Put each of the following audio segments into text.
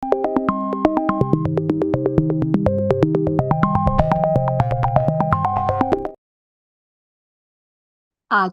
आज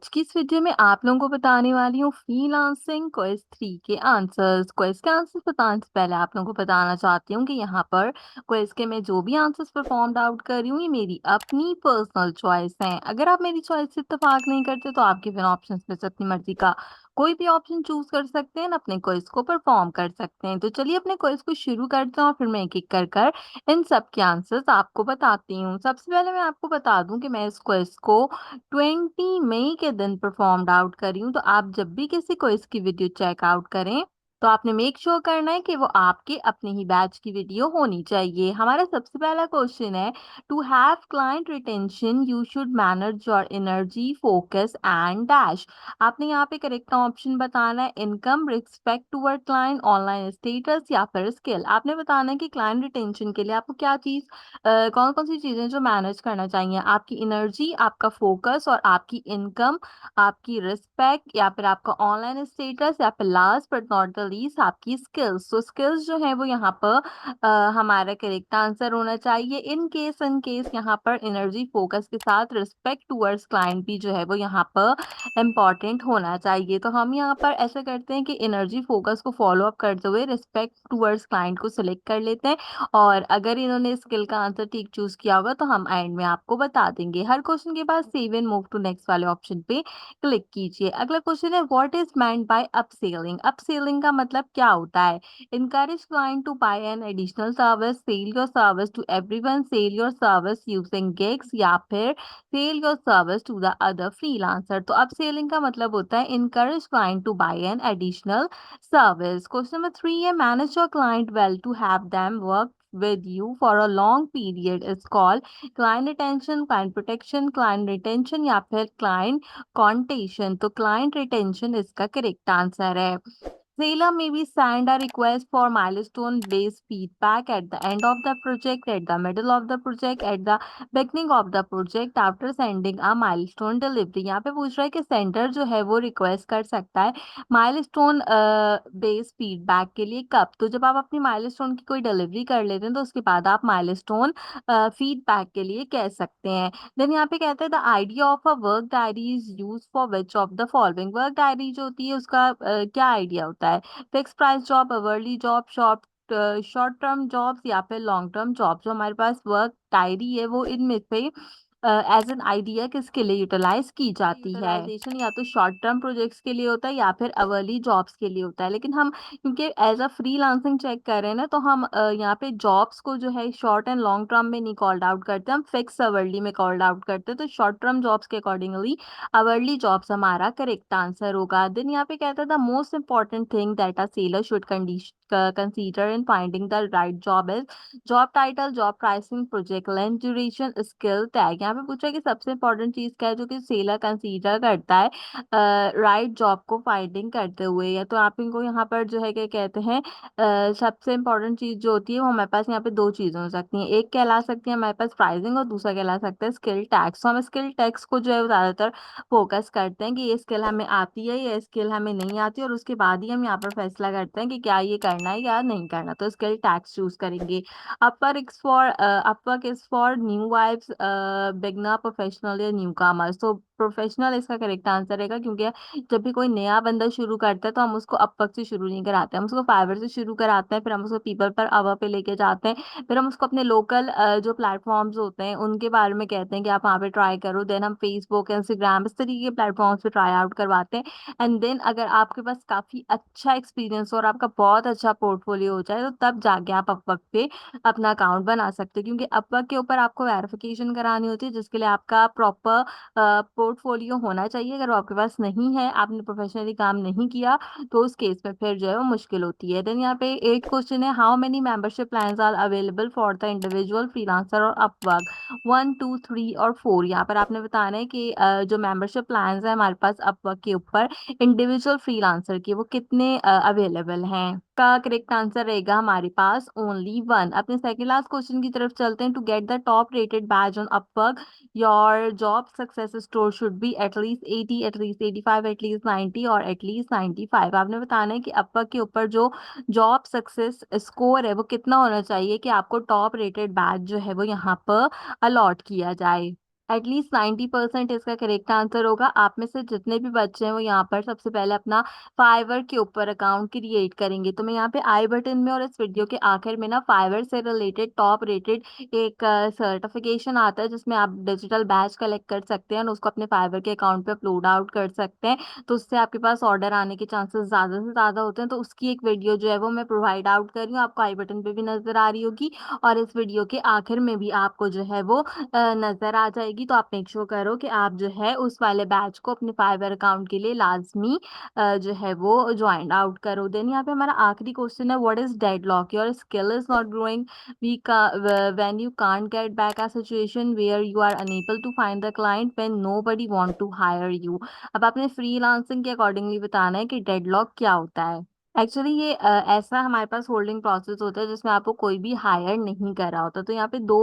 की इस वीडियो में आप लोगों को बताने वाली हूँ फ्रीलांसिंग क्विज 3 के आंसर्स। क्विज के आंसर्स बताने से पहले आप लोगों को बताना चाहती हूँ कि यहाँ पर क्विज के मैं जो भी आंसर्स परफॉर्म्ड आउट कर रही हूँ ये मेरी अपनी पर्सनल चॉइस है। अगर आप मेरी चॉइस से इत्तेफाक नहीं करते तो आपके फिर ऑप्शंस में से अपनी मर्जी का कोई भी ऑप्शन चूज कर सकते हैं, अपने क्विज को परफॉर्म कर सकते हैं। तो चलिए अपने क्विज को शुरू करते हैं और फिर मैं एक एक कर कर इन सब के आंसर्स आपको बताती हूँ। सबसे पहले मैं आपको बता दूं कि मैं इस क्विज को 20 मई के दिन परफॉर्म्ड आउट करी हूँ। तो आप जब भी किसी क्विज की वीडियो चेकआउट करें तो आपने मेक श्योर करना है कि वो आपके अपने ही बैच की वीडियो होनी चाहिए। हमारा सबसे पहला क्वेश्चन है, to have client retention you should manage your energy focus and dash. आपने यहाँ पे करेक्ट ऑप्शन बताना है, income, respect toward client, online status या फिर स्किल। आपने बताना है कि क्लाइंट रिटेंशन के लिए आपको क्या चीज कौन कौन सी चीजें जो मैनेज करना चाहिए, आपकी एनर्जी, आपका फोकस और आपकी इनकम, आपकी रिस्पेक्ट या फिर आपका ऑनलाइन स्टेटस या फिर last but not the least आपकी स्किल्स। तो स्किल्स जो है वो यहाँ पर हमारा करेक्ट आंसर होना चाहिए। इन केस यहाँ पर एनर्जी फोकस के साथ रिस्पेक्ट टूवर्ड्स क्लाइंट भी जो है वो यहाँ पर इम्पॉर्टेंट होना चाहिए। तो हम यहाँ पर ऐसा करते हैं कि एनर्जी फोकस को फॉलो अप करते हुए रिस्पेक्ट टूवर्ड्स क्लाइंट को सिलेक्ट कर लेते हैं, और अगर इन्होंने स्किल का आंसर ठीक चूज किया होगा तो हम एंड में आपको बता देंगे। हर क्वेश्चन के बाद save and move to next वाले ऑप्शन पे क्लिक कीजिए। अगला क्वेश्चन है, what is meant by upselling. Upselling का मतलब क्या होता है? Encourage client to buy an additional service, sell your service to everyone, sell your service using gigs या फिर sell your service to the other freelancer. तो upselling का मतलब होता है encourage client to buy an additional service. Question number 3 है, manage your client well to have them work with you for a long period is called client retention, client protection, client retention या फिर client contention। तो client retention इसका correct answer है। Sailor may be send a request for milestone based feedback at the end of the project, at the middle of the project, at the beginning of the project after sending a milestone delivery। यहाँ पे पूछ रहा है कि centre जो है वो request कर सकता है माइलस्टोन बेस्ड फीडबैक के लिए कब? तो जब आप अपनी माइलस्टोन की कोई डिलीवरी कर लेते हैं तो उसके बाद आप माइलस्टोन फीडबैक के लिए कह सकते हैं। देन यहाँ पे कहते हैं the idea of a work diary is use for which of the following. Work diary जो होती है उसका क्या आइडिया होता है? Fix price job, hourly job, short term jobs या फिर लॉन्ग टर्म जॉब। जो हमारे पास वर्क डायरी है वो इनमें से एज एन आइडिया किसके लिए यूटिलाइज की जाती है? यूटिलाइजेशन या तो शॉर्ट टर्म प्रोजेक्ट्स के लिए होता है या फिर अवर्ली जॉब्स के लिए होता है। लेकिन हम क्योंकि एज अ फ्रीलांसिंग चेक कर रहे हैं ना, तो हम यहाँ पे जॉब्स को जो है शॉर्ट एंड लॉन्ग टर्म में नहीं कॉल्ड आउट करते, हम फिक्स अवर्ली में कॉल्ड आउट करते हैं। तो शॉर्ट टर्म जॉब्स के अकॉर्डिंगली अवर्ली जॉब्स हमारा करेक्ट आंसर होगा। देन यहाँ पे कहता है the most important thing that a seller should consider in finding the right job is job title, job pricing, project length, duration, skill tag. यहाँ पे पूछा है कि सबसे इंपॉर्टेंट चीज क्या है जो कि सेलर कंसीडर करता है राइट जॉब को फाइंडिंग करते हुए। या तो आप इनको यहाँ पर जो है क्या कहते हैं, सबसे इंपॉर्टेंट चीज जो होती है वो हमारे पास यहाँ पे दो चीजें हो सकती हैं। एक कहला सकती है हमारे पास प्राइसिंग और दूसरा कहला सकता है स्किल टैक्स। तो हम स्किल टैक्स को जो है वो ज्यादातर फोकस करते हैं कि ये स्किल हमें आती है, ये स्किल हमें नहीं आती, और उसके बाद ही हम यहाँ पर फैसला करते हैं कि क्या ये करना है या नहीं करना। तो स्किल टैक्स चूज करेंगे। upwork is for new wives, beginner, professional या newcomers। तो प्रोफेशनल इसका करेक्ट आंसर रहेगा, क्योंकि जब भी कोई नया बंदा शुरू करता है तो हम उसको अपवर्क से शुरू नहीं कराते, हम उसको फाइवर से शुरू कराते हैं, फिर हम उसको पीपल पर अवर पे लेके जाते हैं, फिर हम उसको अपने लोकल जो प्लेटफॉर्म्स होते हैं उनके बारे में कहते हैं कि आप वहाँ पे ट्राई करो। देन हम फेसबुक, इंस्टाग्राम, इस तरीके के प्लेटफॉर्म्स पे ट्राई आउट करवाते हैं। एंड देन अगर आपके पास काफी अच्छा एक्सपीरियंस और आपका बहुत अच्छा पोर्टफोलियो हो जाए तो तब जाके आप अपवर्क पे अपना अकाउंट बना सकते हैं, क्योंकि अपवर्क के ऊपर आपको वेरिफिकेशन करानी होती है जिसके लिए आपका प्रॉपर पोर्टफोलियो होना चाहिए। अगर वो आपके पास नहीं है, आपने प्रोफेशनली काम नहीं किया, तो उस केस में फिर जो है वो मुश्किल होती है। देन यहाँ पे 8 क्वेश्चन है, how many membership plans are available for the individual freelancer और अपवर्क, 1 2 3 और 4। यहाँ पर आपने बताना है कि जो मेंबरशिप प्लान्स है हमारे पास अपवर्क के ऊपर इंडिविजुअल फ्रीलांसर के वो कितने अवेलेबल हैं। इसका करेक्ट आंसर रहेगा हमारे पास ओनली वन। अपने सेकंड लास्ट क्वेश्चन की तरफ चलते हैं। To get the top rated badge on Upwork your job success score should be at least 80, at least 85, at least 90 और एटलीस्ट 95। आपने बताना है कि अपवर्क के ऊपर जो जॉब सक्सेस स्कोर है वो कितना होना चाहिए कि आपको टॉप रेटेड बैच जो है वो यहाँ पर अलॉट किया जाए। एटलीस्ट 90% इसका करेक्ट आंसर होगा। आप में से जितने भी बच्चे हैं वो यहाँ पर सबसे पहले अपना फाइवर के ऊपर अकाउंट क्रिएट करेंगे। तो मैं यहाँ पे आई बटन में और इस वीडियो के आखिर में ना फाइवर से रिलेटेड टॉप रेटेड एक सर्टिफिकेशन आता है जिसमें आप डिजिटल बैच कलेक्ट कर सकते हैं और उसको अपने फाइवर के अकाउंट पे अपलोड आउट कर सकते हैं। तो उससे आपके पास ऑर्डर आने के चांसेस ज्यादा से ज्यादा होते हैं। तो उसकी एक वीडियो जो है वो मैं प्रोवाइड आउट कर रही हूँ, आपको आई बटन पे भी नजर आ रही होगी और इस वीडियो के आखिर में भी आपको जो है वो नजर आ जाएगी। तो आप मेक श्योर करो कि आप जो है उस वाले बैच को अपने फाइवर अकाउंट के लिए लाजमी जो है वो ज्वाइन आउट करो। देन यहाँ पे हमारा आखिरी क्वेश्चन है, what is deadlock? Your skill is not growing we when you can't get back a situation where you are unable to find the client when nobody want to hire you. अब आपने freelancing के accordingly बताना है कि deadlock क्या होता है। Actually ये ऐसा हमारे पास होल्डिंग प्रोसेस होता है जिसमें आपको कोई भी हायर नहीं कर रहा होता। तो यहाँ पे दो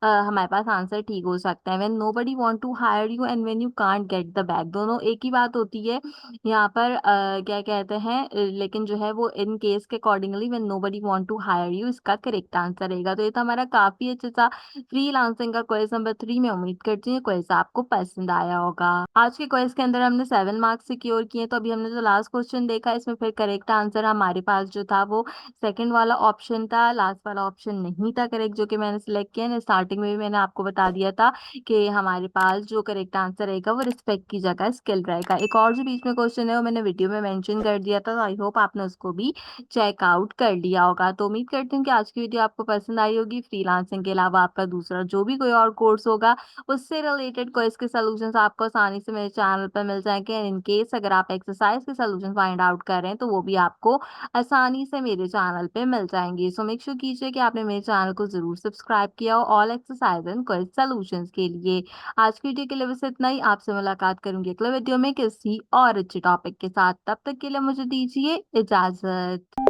हमारे पास आंसर ठीक हो सकता है, when nobody want to hire you and when you can't get the back. दोनों एक ही बात होती है यहाँ पर। क्या कहते हैं लेकिन जो है वो इन केस के accordingly when nobody want to hire you इसका करेक्ट आंसर रहेगा। तो ये तो हमारा काफी अच्छा सा फ्रीलांसिंग का क्वेश्चन नंबर 3 में। उम्मीद करती हूँ क्वेश्चन आपको पसंद आया होगा। आज के क्वेश्चन के अंदर हमने 7 मार्क्स सिक्योर किए। तो अभी हमने जो लास्ट क्वेश्चन देखा इसमें फिर करेक्ट आंसर हमारे पास जो था वो सेकंड वाला ऑप्शन था, लास्ट वाला ऑप्शन नहीं था करेक्ट जो कि मैंने सिलेक्ट किया। स्टार्टिंग में भी मैंने आपको बता दिया था कि हमारे पास जो करेक्ट आंसर रहेगा वो रिस्पेक्ट की जगह स्किल रहेगा। एक और जो बीच में क्वेश्चन है वो मैंने वीडियो में मेंशन कर दिया था, तो आई होप आपने उसको भी चेकआउट कर लिया होगा। तो उम्मीद करती हूँ कि आज की वीडियो आपको पसंद आई होगी। फ्रीलांसिंग के अलावा आपका दूसरा जो भी कोई और कोर्स होगा उससे रिलेटेड क्वेश्चन के सॉल्यूशंस आपको आसानी से मेरे चैनल पर मिल जाएंगे। एंड इन केस अगर आप एक्सरसाइज के सॉल्यूशन फाइंड आउट कर रहे हैं तो वो भी आपको आसानी से मेरे चैनल पे मिल जाएंगे। सो मेक श्योर कीजिए कि आपने मेरे चैनल को जरूर सब्सक्राइब किया हो all exercise and question solutions के लिए। आज की वीडियो के लिए बस इतना ही। आपसे मुलाकात करूंगी अगले वीडियो में किसी और अच्छे टॉपिक के साथ। तब तक के लिए मुझे दीजिए इजाजत।